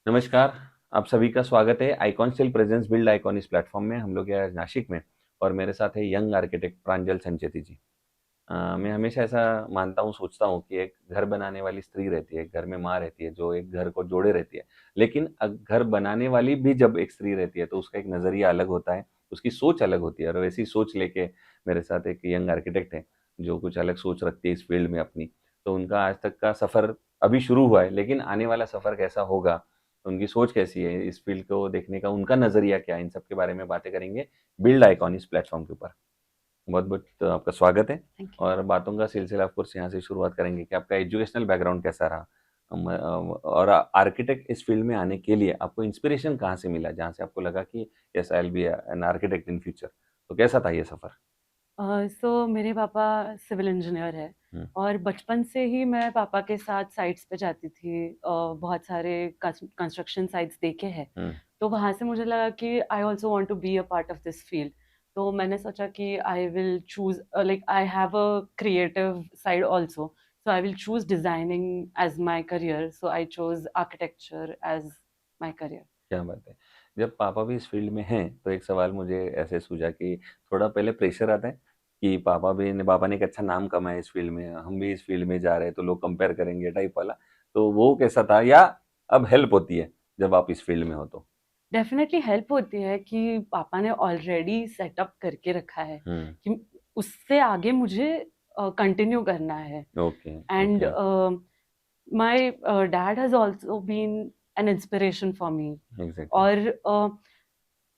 नमस्कार, आप सभी का स्वागत है icon still presence build icon इस प्लेटफॉर्म में। हम लोग यहाँ नासिक में और मेरे साथ है यंग आर्किटेक्ट प्रांजल संचेती जी। मैं हमेशा ऐसा मानता हूँ, सोचता हूँ कि एक घर बनाने वाली स्त्री रहती है, एक घर में माँ रहती है जो एक घर को जोड़े रहती है। लेकिन घर बनाने वाली भी जब एक स्त्री रहती है तो उसका एक नज़रिया अलग होता है, उसकी सोच अलग होती है। और वैसी सोच लेके मेरे साथ एक यंग आर्किटेक्ट है जो कुछ अलग सोच रखती है इस फील्ड में अपनी। तो उनका आज तक का सफ़र अभी शुरू हुआ है, लेकिन आने वाला सफ़र कैसा होगा, उनकी सोच कैसी है, इस फील्ड को देखने का उनका नज़रिया क्या है, इन सब के बारे में बातें करेंगे बिल्ड आइकॉन इस प्लेटफॉर्म के ऊपर। बहुत-बहुत आपका स्वागत है। Thank you. और बातों का सिलसिला ऑफ कोर्स यहाँ से शुरुआत करेंगे कि आपका एजुकेशनल बैकग्राउंड कैसा रहा? और आर्किटेक्ट इस फील्ड में आने के लिए आपको इंस्पिरेशन कहाँ से मिला, जहाँ से आपको लगा कि yes I will be an architect in future? तो कैसा था ये सफ़र? मेरे पापा सिविल इंजीनियर है हुँ, और बचपन से ही मैं पापा के साथ साइट्स पे जाती थी। बहुत सारे कंस्ट्रक्शन साइट्स देखे हैं। हुँ, तो वहाँ से मुझे लगा कि I also want to be a part of this field. तो मैंने सोचा कि I will choose like I have a creative side also, so I will choose designing as my career, so I chose architecture as my career. क्या बात है। जब पापा भी इस फील्ड में हैं, तो एक सवाल मुझे ऐसे सूझा कि थोड़ा पहले प्रेशर आता है कि पापा ने एक अच्छा नाम कमाया इस फील्ड में, हम भी इस फील्ड में जा रहे हैं तो लोग कंपेयर करेंगे टाइप वाला। तो वो कैसा था, या अब हेल्प होती है जब आप इस फील्ड में हो तो? डेफ़िनेटली हेल्प होती है कि पापा ने ऑलरेडी सेटअप करके रखा है हुँ, कि उससे आगे मुझे कंटिन्यू करना है। Okay, and okay, my dad has also been an inspiration for me. Exactly. और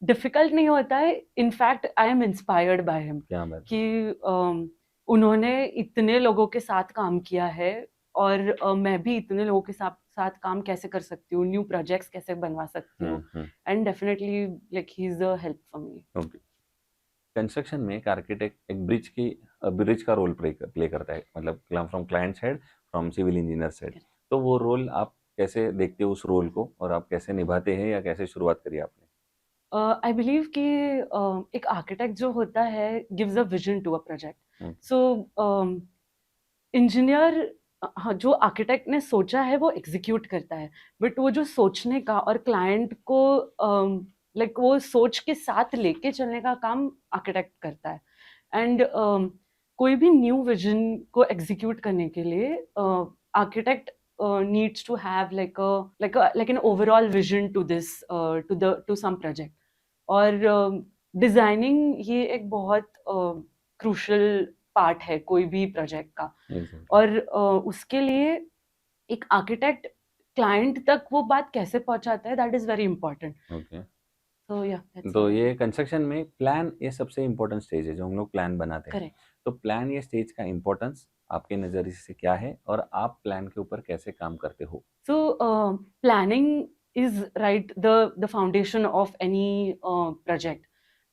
डिफ़िकल्ट नहीं होता है, in fact I am inspired by him क्या बात है। कि उन्होंने इतने लोगों के साथ काम किया है और मैं भी इतने लोगों के साथ साथ काम कैसे कर सकती हूँ, न्यू प्रोजेक्ट्स कैसे बनवा सकती हुँ, हूँ। हुँ, and definitely like he is a help for me. Okay. Construction में एक आर्किटेक्ट एक ब्रिज का रोल प्ले करता है, मतलब from client side, from civil engineer side. तो वो रोल आप कैसे देखते हो उस रोल को, और आप कैसे निभाते हैं या कैसे शुरुआत करी आपने? आई बिलीव कि एक आर्किटेक्ट जो होता है gives a vision to a project. Hmm, so engineer, हाँ, जो आर्किटेक्ट ने सोचा है वो एग्जीक्यूट करता है, बट वो जो सोचने का और क्लाइंट को लाइक वो सोच के साथ लेके चलने का काम आर्किटेक्ट करता है। एंड कोई भी न्यू विजन को एग्जीक्यूट करने के लिए architect needs to have like an overall vision to this to some project। और डिजाइनिंग ये एक बहुत क्रूशल पार्ट है कोई भी प्रोजेक्ट का। एग्ज़ैक्टली, और उसके लिए एक आर्किटेक्ट क्लाइंट तक वो बात कैसे पहुंचाता है, that is very important. Okay. So yeah that's तो हाउ आई ये थिंक। कंस्ट्रक्शन में प्लान ये सबसे इम्पोर्टेंट स्टेज है जो हम लोग प्लान बनाते हैं। करेक्ट। तो प्लान ये स्टेज का इम्पोर्टेंस आपके नज़रिए से क्या है, और आप प्लान के ऊपर कैसे काम करते हो? So planning is right the foundation of any project.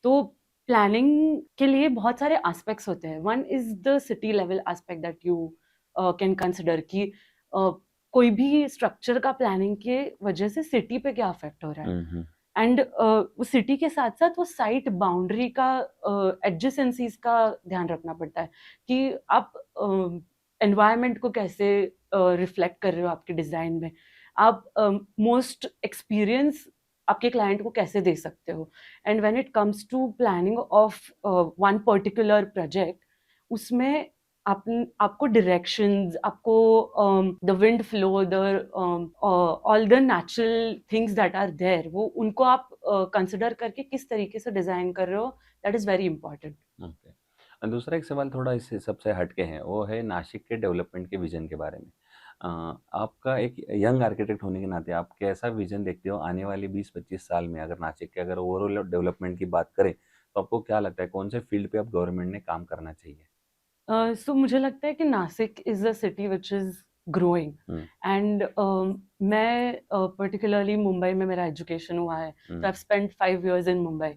तो प्लानिंग के लिए बहुत सारे एस्पेक्ट्स होते हैं। One is the city level aspect that you can consider कि कोई भी स्ट्रक्चर का प्लानिंग के वजह से सिटी पे क्या अफेक्ट हो रहा है। हुँ, हुँ, एंड वो सिटी के साथ साथ वो साइट बाउंड्री का एडजेसेंसीज का ध्यान रखना पड़ता है कि आप एनवायरनमेंट को कैसे रिफ्लेक्ट कर रहे हो आपके डिजाइन में। आप मोस्ट एक्सपीरियंस आपके क्लाइंट को कैसे दे सकते हो। And when it comes to planning of one particular project, उसमें आप आपको डायरेक्शंस, आपको the wind flow, the all the natural things that are there, वो उनको आप कंसिडर करके किस तरीके से डिजाइन कर रहे हो, that is very important. Okay. दूसरा एक सवाल थोड़ा इस सबसे हट के है, वो है नासिक के डेवलपमेंट के विज़न के बारे में। अ, आपका एक यंग आर्किटेक्ट होने के नाते आप कैसा विज़न देखते हो आने वाले 20-25 साल में? अगर नासिक के अगर ओवरऑल डेवलपमेंट की बात करें, तो आपको क्या लगता है कौन से फील्ड पे अब गवर्नमेंट ने काम करना चाहिए? सो मुझे लगता है कि Nashik is a city which is growing. Hmm, and मैं पर्टिकुलरली मुंबई में मेरा एजुकेशन हुआ है, hmm, so I have spent 5 years in Mumbai.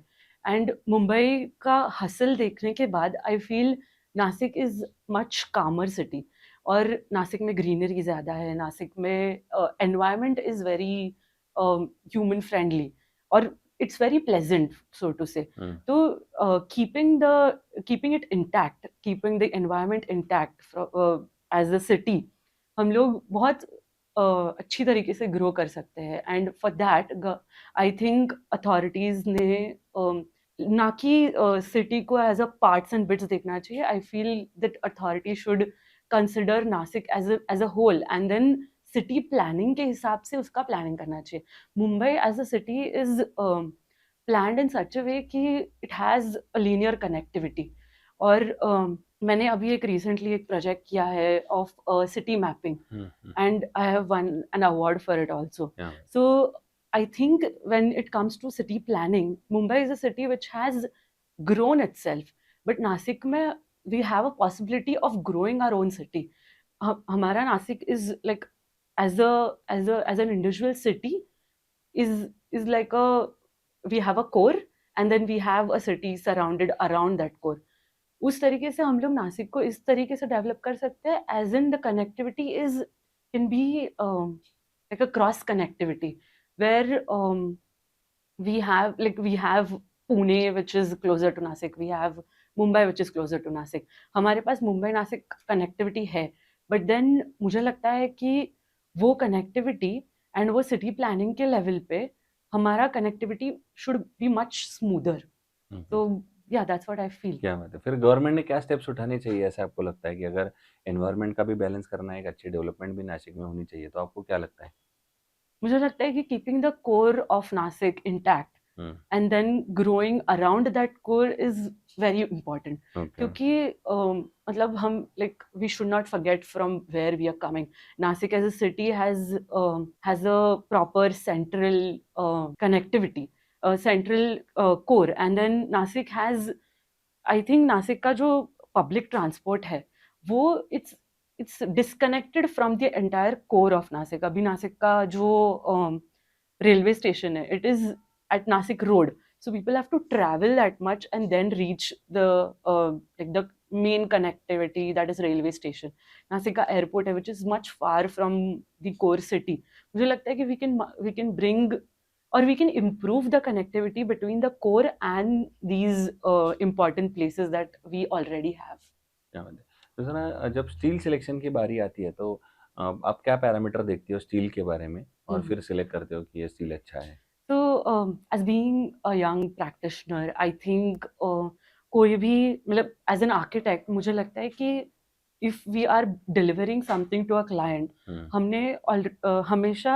And Mumbai का हसल देखने के बाद I feel Nashik is much calmer city. और नासिक में ग्रीनरी ज़्यादा है, नासिक में environment is very human friendly और it's very pleasant, so to say. Hmm, तो keeping it intact, keeping the environment intact as a city, हम लोग बहुत अच्छी तरीके से ग्रो कर सकते हैं। And for that I think authorities ने ना कि सिटी को as a parts and bits देखना चाहिए। I feel that authority should consider Nashik as a whole and then city planning के हिसाब से उसका प्लानिंग करना चाहिए। Mumbai as a city is planned in such a way कि it has a linear connectivity. और मैंने अभी एक रिसेंटली एक प्रोजेक्ट किया है of city mapping and I have won an award for it also. Yeah. So I think when it comes to city planning, Mumbai is a city which has grown itself, but Nasik mein we have a possibility of growing our own city. Hamara Nasik is like as an individual city is like a we have a core and then we have a city surrounded around that core. उस तरीके से हम लोग नासिक को इस तरीके से develop कर सकते हैं as in the connectivity is can be like a cross connectivity where we have Pune which is closer to Nasik, we have Mumbai which is closer to Nasik. हमारे पास मुंबई नासिक कनेक्टिविटी है, बट देन मुझे लगता है कि वो connectivity and वो city planning के level पे हमारा connectivity should be much smoother. तो या दैट्स व्हाट आई फील. क्या बात है। फिर गवर्नमेंट ने क्या स्टेप्स उठाने चाहिए ऐसा आपको लगता है कि अगर एनवायरनमेंट का भी बैलेंस करना है, एक अच्छी डेवलपमेंट भी नासिक में होनी चाहिए, तो आपको क्या लगता है? मुझे लगता है कि keeping the core of Nashik intact and then growing around that core is very important. क्योंकि मतलब हम like we should not forget from where we are coming. Nashik as a city has a proper central connectivity, central core, and then Nashik has, I think Nashik का जो public transport है वो it's disconnected from the entire core of Nashik. अभी नासिक का जो railway station है it is at Nashik Road, so people have to travel that much and then reach the like the main connectivity, that is railway station. Nasik ka airport है which is much far from the core city. मुझे लगता है कि we can bring or we can improve the connectivity between the core and these important places that we already have. क्या बात है। तो sir जब स्टील सिलेक्शन की बारी आती है तो आप क्या पैरामीटर देखती हो स्टील के बारे में और फिर सिलेक्ट करते हो कि ये स्टील अच्छा है? So as being a young practitioner, I think कोई भी मतलब as an architect मुझे लगता है कि if we are delivering something to a client, हमने हमेशा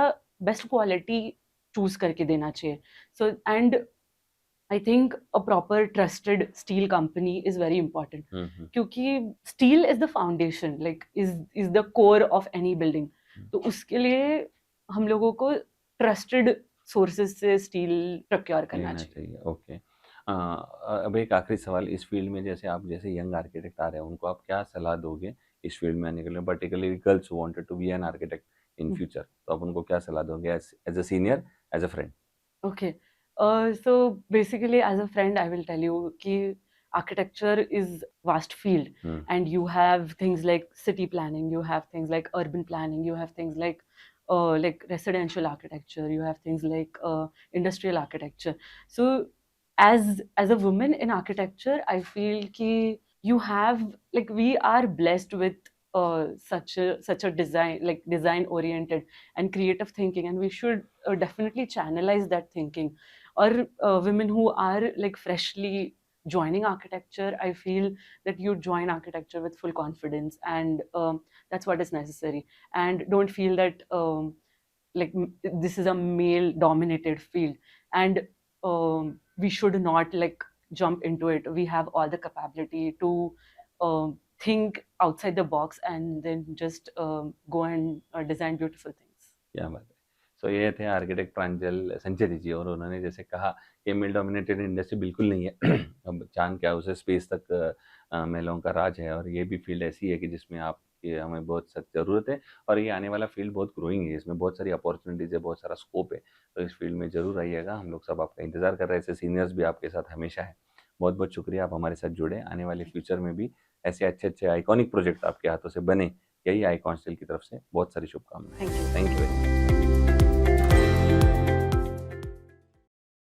best quality choose करके देना चाहिए. So and I think a proper trusted steel company is very important. क्योंकि steel is the foundation, like is the core of any building. तो उसके लिए हम लोगों को trusted सोर्सेज से स्टील प्रोक्योर करना चाहिए. ओके. अब एक आखिरी सवाल इस फील्ड में, जैसे आप जैसे यंग आर्किटेक्ट आ रहे हैं उनको आप क्या सलाह दोगे इस फील्ड में आने के लिए, particularly girls who wanted to be an architect in future, तो आप उनको क्या सलाह दोगे as a senior, as a friend? Okay, so basically as a friend I will tell you कि architecture is vast field, and you have things like city planning, you have things like urban planning, you have things like residential architecture, you have things like industrial architecture. So as a woman in architecture, I feel ki you have, like, we are blessed with such a design, like design oriented and creative thinking, and we should definitely channelize that thinking. Or women who are like freshly joining architecture, I feel that you join architecture with full confidence, and that's what is necessary. And don't feel that this is a male dominated field, and we should not like jump into it. We have all the capability to think outside the box and then just go and design beautiful things. क्या बात है। सो ये थे architect प्रांजल संचेती जी, और उन्होंने जैसे कहा कि मेल डोमिनेटेड इंडस्ट्री बिल्कुल नहीं है। अब चांद क्या उसे स्पेस तक महिलाओं का राज है, और ये भी फील्ड ऐसी है कि जिसमें आप हमें बहुत सख्त ज़रूरत है, और ये आने वाला फील्ड बहुत ग्रोइंग है, इसमें बहुत सारी अपॉर्चुनिटीज़ है, बहुत सारा स्कोप है। तो इस फील्ड में ज़रूर आइएगा, हम लोग सब आपका इंतज़ार कर रहे हैं, ऐसे सीनियर्स भी आपके साथ हमेशा है। बहुत बहुत शुक्रिया, आप हमारे साथ जुड़े। आने वाले फ्यूचर में भी ऐसे अच्छे अच्छे आइकॉनिक प्रोजेक्ट आपके हाथों से बने, यही आइकॉन स्टील की तरफ से बहुत सारी शुभकामनाएं। Thank you.